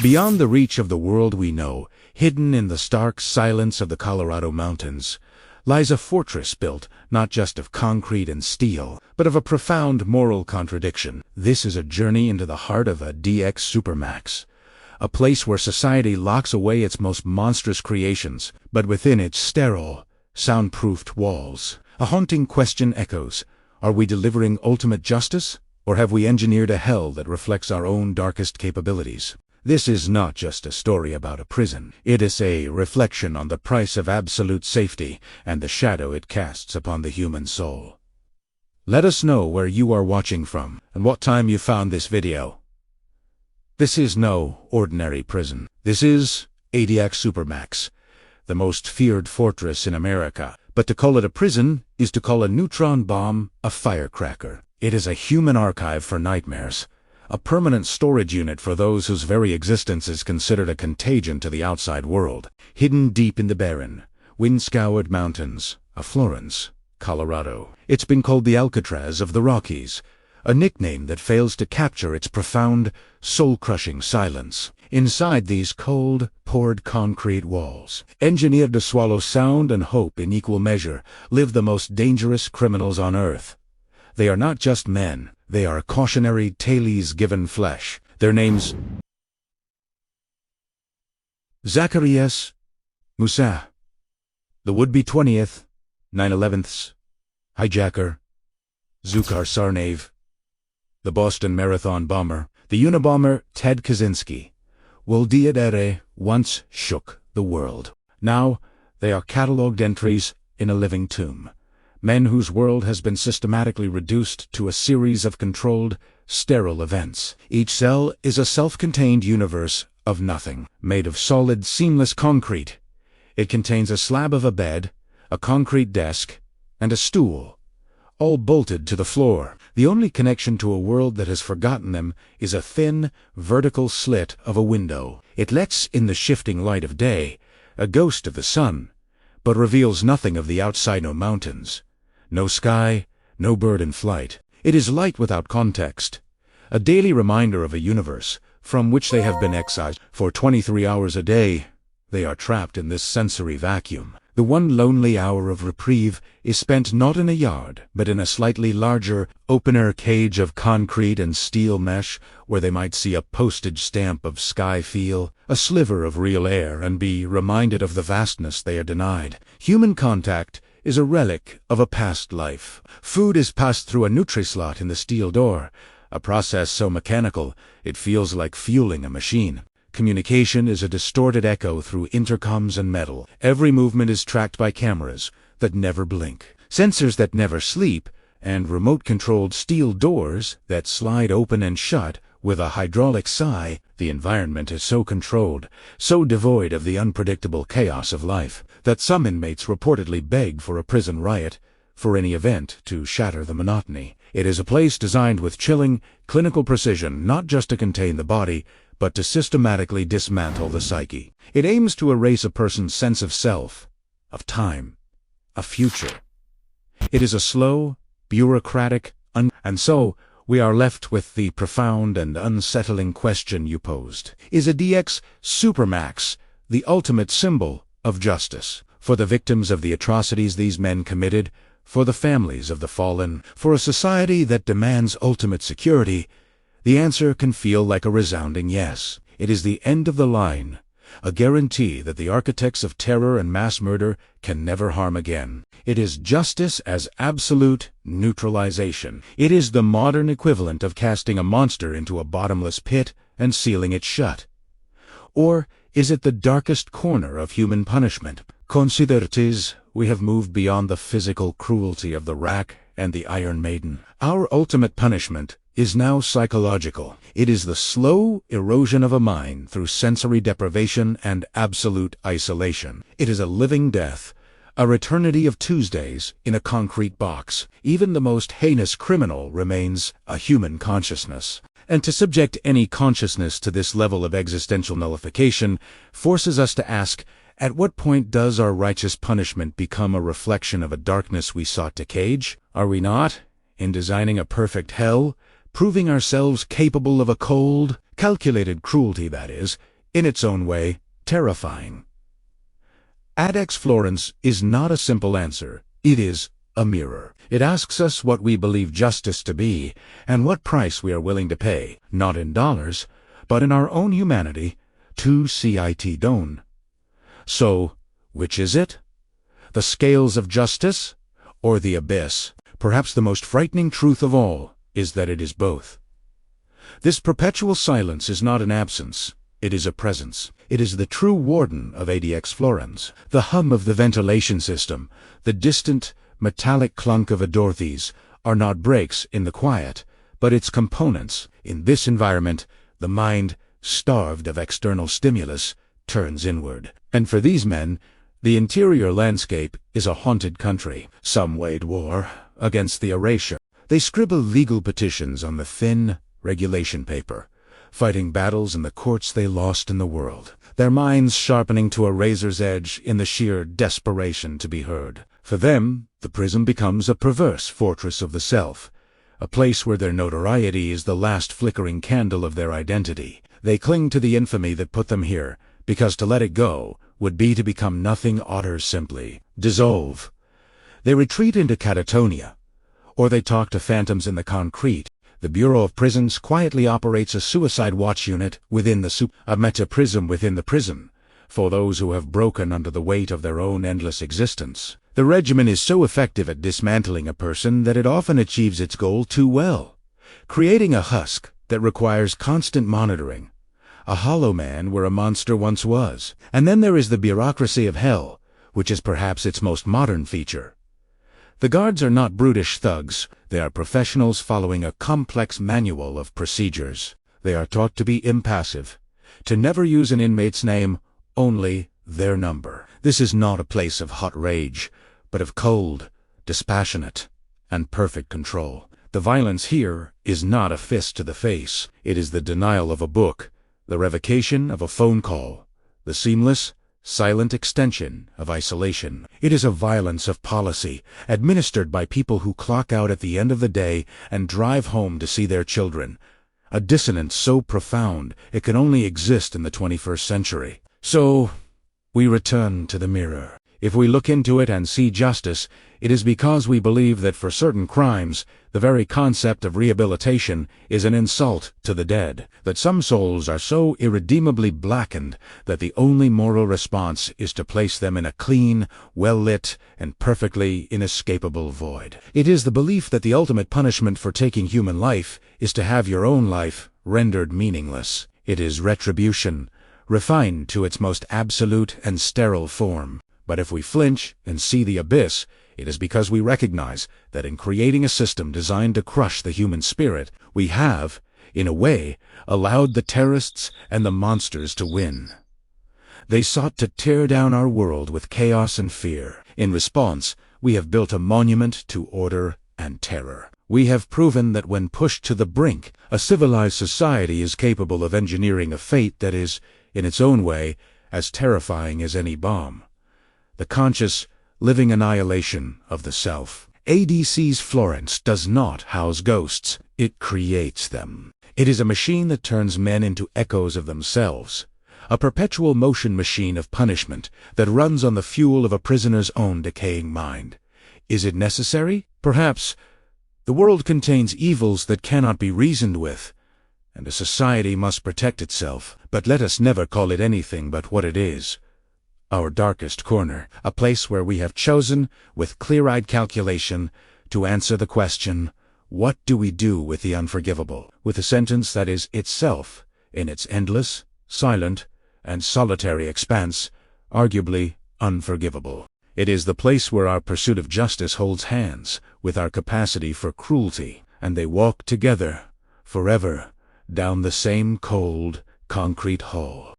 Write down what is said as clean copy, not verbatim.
Beyond the reach of the world we know, hidden in the stark silence of the Colorado mountains, lies a fortress built not just of concrete and steel, but of a profound moral contradiction. This is a journey into the heart of a DX Supermax, a place where society locks away its most monstrous creations, but within its sterile, soundproofed walls. A haunting question echoes: are we delivering ultimate justice, or have we engineered a hell that reflects our own darkest capabilities? This is not just a story about a prison. It is a reflection on the price of absolute safety and the shadow it casts upon the human soul. Let us know where you are watching from and what time you found this video. This is no ordinary prison. This is DX Supermax, the most feared fortress in America. But to call it a prison is to call a neutron bomb a firecracker. It is a human archive for nightmares, a permanent storage unit for those whose very existence is considered a contagion to the outside world. Hidden deep in the barren, wind-scoured mountains of Florence, Colorado, it's been called the Alcatraz of the Rockies, a nickname that fails to capture its profound, soul-crushing silence. Inside these cold, poured concrete walls, engineered to swallow sound and hope in equal measure, live the most dangerous criminals on earth. They are not just men. They are cautionary tales given flesh. Their names: Zacarias Moussa, the would-be 20th, 9/11ths, hijacker; Dzhokhar Tsarnaev, the Boston Marathon bomber; the Unabomber Ted Kaczynski. Dia Dere once shook the world. Now they are catalogued entries in a living tomb. Men whose world has been systematically reduced to a series of controlled, sterile events. Each cell is a self-contained universe of nothing, made of solid, seamless concrete. It contains a slab of a bed, a concrete desk, and a stool, all bolted to the floor. The only connection to a world that has forgotten them is a thin, vertical slit of a window. It lets in the shifting light of day, a ghost of the sun, but reveals nothing of the outside. No mountains, no sky, no bird in flight. It is light without context, a daily reminder of a universe from which they have been excised. For 23 hours a day, they are trapped in this sensory vacuum. The one lonely hour of reprieve is spent not in a yard, but in a slightly larger, open-air cage of concrete and steel mesh, where they might see a postage stamp of sky, feel a sliver of real air, and be reminded of the vastness they are denied. Human contact is a relic of a past life. Food is passed through a Nutri-slot in the steel door, a process so mechanical it feels like fueling a machine. Communication is a distorted echo through intercoms and metal. Every movement is tracked by cameras that never blink, sensors that never sleep, and remote-controlled steel doors that slide open and shut with a hydraulic sigh. The environment is so controlled, so devoid of the unpredictable chaos of life, that some inmates reportedly beg for a prison riot, for any event to shatter the monotony. It is a place designed with chilling, clinical precision, not just to contain the body, but to systematically dismantle the psyche. It aims to erase a person's sense of self, of time, of future. It is a slow, bureaucratic, and so we are left with the profound and unsettling question you posed. Is a DX Supermax the ultimate symbol of justice? For the victims of the atrocities these men committed, for the families of the fallen, for a society that demands ultimate security, the answer can feel like a resounding yes. It is the end of the line, a guarantee that the architects of terror and mass murder can never harm again. It is justice as absolute neutralization. It is the modern equivalent of casting a monster into a bottomless pit and sealing it shut. Or is it the darkest corner of human punishment? Considertes, we have moved beyond the physical cruelty of the rack and the Iron Maiden. Our ultimate punishment is now psychological. It is the slow erosion of a mind through sensory deprivation and absolute isolation. It is a living death, a eternity of Tuesdays in a concrete box. Even the most heinous criminal remains a human consciousness. And to subject any consciousness to this level of existential nullification forces us to ask, at what point does our righteous punishment become a reflection of a darkness we sought to cage? Are we not, in designing a perfect hell, proving ourselves capable of a cold, Calculated cruelty, that is, in its own way, terrifying. ADEX Florence is not a simple answer. It is a mirror. It asks us what we believe justice to be and what price we are willing to pay, not in dollars, but in our own humanity, to cit don. So, which is it? The scales of justice or the abyss? Perhaps the most frightening truth of all is that it is both. This perpetual silence is not an absence. It is a presence. It is the true warden of ADX Florence. The hum of the ventilation system, the distant, metallic clunk of a Dorothy's are not breaks in the quiet, but its components. In this environment, the mind, starved of external stimulus, turns inward. And for these men, the interior landscape is a haunted country. Some wage war against the erasure. They scribble legal petitions on the thin regulation paper, fighting battles in the courts they lost in the world, their minds sharpening to a razor's edge in the sheer desperation to be heard. For them, the prison becomes a perverse fortress of the self, a place where their notoriety is the last flickering candle of their identity. They cling to the infamy that put them here, because to let it go would be to become nothing odder simply dissolve. They retreat into catatonia, or they talk to phantoms in the concrete. The Bureau of Prisons quietly operates a suicide watch unit within the a metaprism within the prison, for those who have broken under the weight of their own endless existence. The regimen is so effective at dismantling a person that it often achieves its goal too well, creating a husk that requires constant monitoring, a hollow man where a monster once was. And then there is the bureaucracy of hell, which is perhaps its most modern feature. The guards are not brutish thugs. They are professionals following a complex manual of procedures. They are taught to be impassive, to never use an inmate's name, only their number. This is not a place of hot rage, but of cold, dispassionate, and perfect control. The violence here is not a fist to the face. It is the denial of a book, the revocation of a phone call, the seamless, silent extension of isolation. It is a violence of policy, administered by people who clock out at the end of the day and drive home to see their children. A dissonance so profound it can only exist in the 21st century. So, we return to the mirror. If we look into it and see justice, it is because we believe that for certain crimes, the very concept of rehabilitation is an insult to the dead, that some souls are so irredeemably blackened that the only moral response is to place them in a clean, well-lit, and perfectly inescapable void. It is the belief that the ultimate punishment for taking human life is to have your own life rendered meaningless. It is retribution, refined to its most absolute and sterile form. But if we flinch and see the abyss, it is because we recognize that in creating a system designed to crush the human spirit, we have, in a way, allowed the terrorists and the monsters to win. They sought to tear down our world with chaos and fear. In response, we have built a monument to order and terror. We have proven that when pushed to the brink, a civilized society is capable of engineering a fate that is, in its own way, as terrifying as any bomb. The conscious, living annihilation of the self. ADC's Florence does not house ghosts, it creates them. It is a machine that turns men into echoes of themselves, a perpetual motion machine of punishment that runs on the fuel of a prisoner's own decaying mind. Is it necessary? Perhaps. The world contains evils that cannot be reasoned with, and a society must protect itself, but let us never call it anything but what it is. Our darkest corner, a place where we have chosen, with clear-eyed calculation, to answer the question, what do we do with the unforgivable? With a sentence that is itself, in its endless, silent, and solitary expanse, arguably unforgivable. It is the place where our pursuit of justice holds hands with our capacity for cruelty, and they walk together, forever, down the same cold, concrete hall.